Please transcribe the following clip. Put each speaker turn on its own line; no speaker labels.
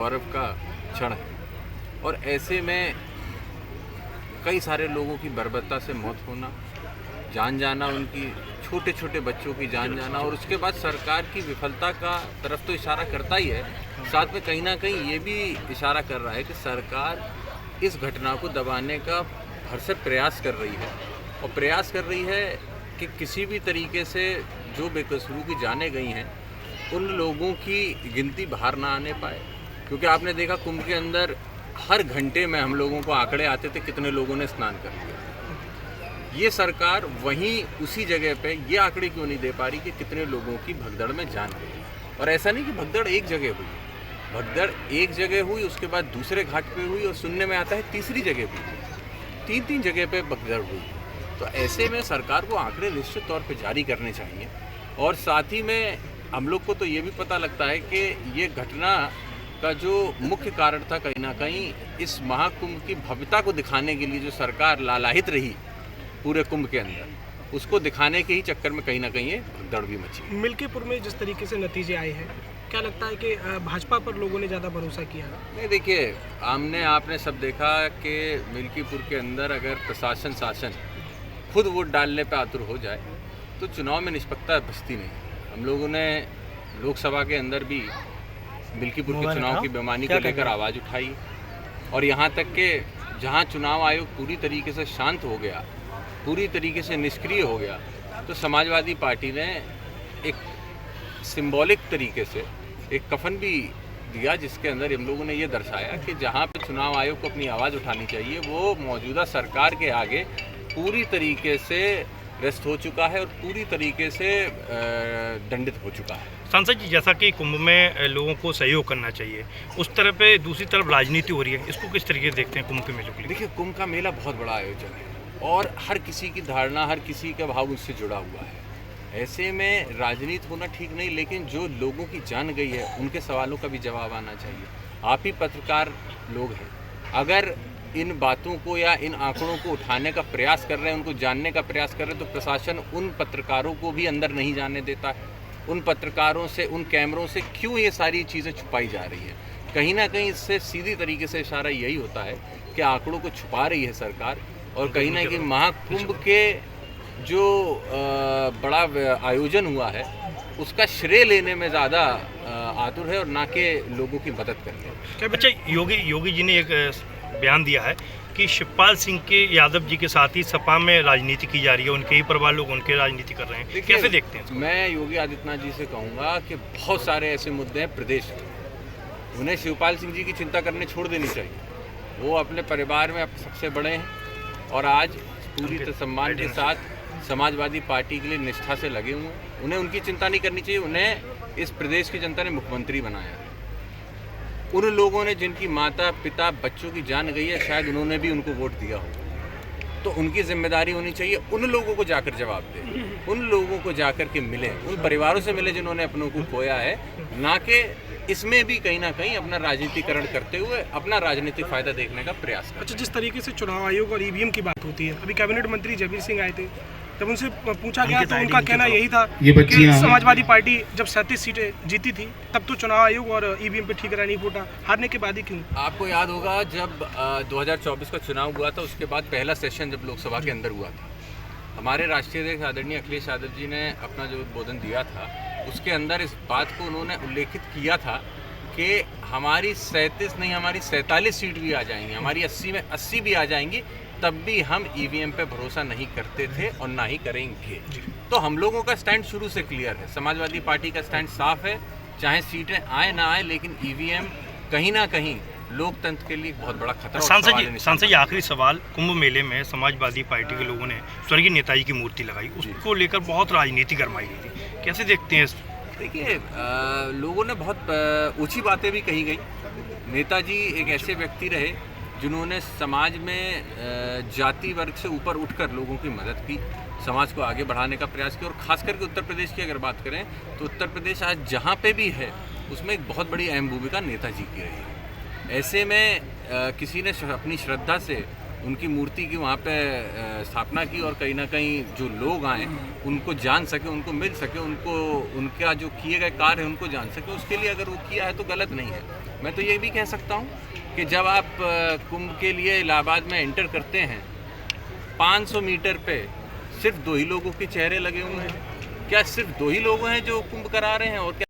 गौरव का क्षण है और ऐसे में कई सारे लोगों की बर्बरता से मौत होना, जान जाना, उनकी छोटे छोटे बच्चों की जान जाना और उसके बाद सरकार की विफलता का तरफ तो इशारा करता ही है, साथ में कहीं ना कहीं ये भी इशारा कर रहा है कि सरकार इस घटना को दबाने का भरसक प्रयास कर रही है और प्रयास कर रही है कि किसी भी तरीके से जो बेकसूरों की जानें गई हैं उन लोगों की गिनती बाहर ना आने पाए। क्योंकि आपने देखा कुंभ के अंदर हर घंटे में हम लोगों को आंकड़े आते थे कितने लोगों ने स्नान कर लिया। ये सरकार वहीं उसी जगह पे ये आंकड़े क्यों नहीं दे पा रही कि कितने लोगों की भगदड़ में जान गई। और ऐसा नहीं कि भगदड़ एक जगह हुई, भगदड़ एक जगह हुई, उसके बाद दूसरे घाट पे हुई और सुनने में आता है तीसरी जगह हुई, तीन जगह पे भगदड़ हुई। तो ऐसे में सरकार को आंकड़े निश्चित तौर पे जारी करने चाहिए और साथ ही में हम लोग को तो ये भी पता लगता है कि ये घटना का जो मुख्य कारण था कहीं ना कहीं इस महाकुंभ की भव्यता को दिखाने के लिए जो सरकार लालायित रही पूरे कुंभ के अंदर, उसको दिखाने के ही चक्कर में कहीं ना कहीं ये भगदड़ भी मची।
मिल्कीपुर में जिस तरीके से नतीजे आए हैं, क्या लगता है कि भाजपा पर लोगों ने ज़्यादा भरोसा किया?
नहीं, देखिए, हमने आपने सब देखा कि मिल्कीपुर के अंदर अगर प्रशासन शासन खुद वोट डालने पर आतुर हो जाए तो चुनाव में निष्पक्षता बचती नहीं। हम लोगों ने लोकसभा के अंदर भी मिल्कीपुर के चुनाव की बेईमानी को लेकर आवाज़ उठाई और यहाँ तक कि जहाँ चुनाव आयोग पूरी तरीके से शांत हो गया, पूरी तरीके से निष्क्रिय हो गया, तो समाजवादी पार्टी ने एक सिंबॉलिक तरीके से एक कफन भी दिया जिसके अंदर हम लोगों ने ये दर्शाया कि जहाँ पे चुनाव आयोग को अपनी आवाज़ उठानी चाहिए वो मौजूदा सरकार के आगे पूरी तरीके से ग्रस्त हो चुका है और पूरी तरीके से दंडित हो चुका है।
सांसद जी, जैसा कि कुंभ में लोगों को सहयोग करना चाहिए, उस तरह पे दूसरी तरफ राजनीति हो रही है, इसको किस तरीके से देखते हैं कुंभ के मेले को?
देखिए, कुंभ का मेला बहुत बड़ा आयोजन है और हर किसी की धारणा, हर किसी का भाव उससे जुड़ा हुआ है। ऐसे में राजनीति होना ठीक नहीं, लेकिन जो लोगों की जान गई है उनके सवालों का भी जवाब आना चाहिए। आप ही पत्रकार लोग हैं, अगर इन बातों को या इन आंकड़ों को उठाने का प्रयास कर रहे हैं, उनको जानने का प्रयास कर रहे हैं, तो प्रशासन उन पत्रकारों को भी अंदर नहीं जाने देता है। उन पत्रकारों से, उन कैमरों से क्यों ये सारी चीज़ें छुपाई जा रही है? कहीं ना कहीं इससे सीधी तरीके से इशारा यही होता है कि आंकड़ों को छुपा रही है सरकार और कहीं ना कहीं महाकुंभ के जो बड़ा आयोजन हुआ है उसका श्रेय लेने में ज़्यादा आतुर है और ना कि लोगों की मदद करने।
अच्छा, योगी जी ने एक बयान दिया है कि शिवपाल सिंह के यादव जी के साथ ही सपा में राजनीति की जा रही है, उनके ही परिवार लोग उनके राजनीति कर रहे हैं। कैसे देखते हैं?
मैं योगी आदित्यनाथ जी से कहूँगा कि बहुत सारे ऐसे मुद्दे हैं प्रदेश में, उन्हें शिवपाल सिंह जी की चिंता करने छोड़ देनी चाहिए। वो अपने परिवार में सबसे बड़े हैं और आज पूरी सम्मान के साथ समाजवादी पार्टी के लिए निष्ठा से लगे हुए हैं। उन्हें उनकी चिंता नहीं करनी चाहिए। उन्हें इस प्रदेश की जनता ने मुख्यमंत्री बनाया है। उन लोगों ने जिनकी माता पिता बच्चों की जान गई है, शायद उन्होंने भी उनको वोट दिया हो, तो उनकी जिम्मेदारी होनी चाहिए उन लोगों को जाकर जवाब दें, उन लोगों को जाकर के मिले, उन परिवारों से मिले जिन्होंने अपनों को खोया है, ना कि इसमें भी कहीं ना कहीं अपना राजनीतिकरण करते हुए अपना राजनीतिक फायदा देखने का प्रयास करें।
अच्छा, जिस तरीके से चुनाव आयोग और ईवीएम की बात होती है, अभी कैबिनेट मंत्री जयवीर सिंह आए थे, जब उनसे पूछा गया तो उनका कहना यही था कि समाजवादी पार्टी जब 37 सीटें जीती थी तब तो चुनाव आयोग और ईवीएम पे ठीक रहा, नहीं वोटा हारने के बाद ही क्यों?
आपको याद होगा जब 2024 का चुनाव हुआ था, उसके बाद पहला सेशन जब लोकसभा के अंदर हुआ था, हमारे राष्ट्रीय अध्यक्ष आदरणीय अखिलेश यादव जी ने अपना जो उद्बोधन दिया था उसके अंदर इस बात को उन्होंने उल्लेखित किया था कि हमारी 37 नहीं, हमारी 47 सीट भी आ जाएंगी, हमारी 80 में 80 भी आ जाएंगी, तब भी हम ईवीएम पे भरोसा नहीं करते थे और ना ही करेंगे। तो हम लोगों का स्टैंड शुरू से क्लियर है, समाजवादी पार्टी का स्टैंड साफ है, चाहे सीटें आए ना आए, लेकिन ईवीएम कहीं ना कहीं लोकतंत्र के लिए बहुत बड़ा खतरा।
सांसद जी, आखिरी सवाल, कुंभ मेले में समाजवादी पार्टी के लोगों ने स्वर्गीय नेताजी की मूर्ति लगाई, उसको लेकर बहुत राजनीति गरमाई गई थी, कैसे देखते हैं?
देखिए, लोगों ने बहुत ऊंची बातें भी कही गई। नेताजी एक ऐसे व्यक्ति रहे जिन्होंने समाज में जाति वर्ग से ऊपर उठकर लोगों की मदद की, समाज को आगे बढ़ाने का प्रयास किया और ख़ास करके उत्तर प्रदेश की अगर बात करें तो उत्तर प्रदेश आज जहाँ पे भी है उसमें एक बहुत बड़ी अहम भूमिका नेताजी की रही है। ऐसे में किसी ने अपनी श्रद्धा से उनकी मूर्ति की वहाँ पे स्थापना की और कहीं ना कहीं जो लोग आए उनको जान सके, उनको मिल सके, उनको उनका जो किए गए कार्य है उनको जान सके, उसके लिए अगर वो किया है तो गलत नहीं है। मैं तो ये भी कह सकता हूँ कि जब आप कुंभ के लिए इलाहाबाद में एंटर करते हैं 500 मीटर पे सिर्फ 2 ही लोगों के चेहरे लगे हुए हैं। क्या सिर्फ 2 ही लोग हैं जो कुंभ करा रहे हैं और क्या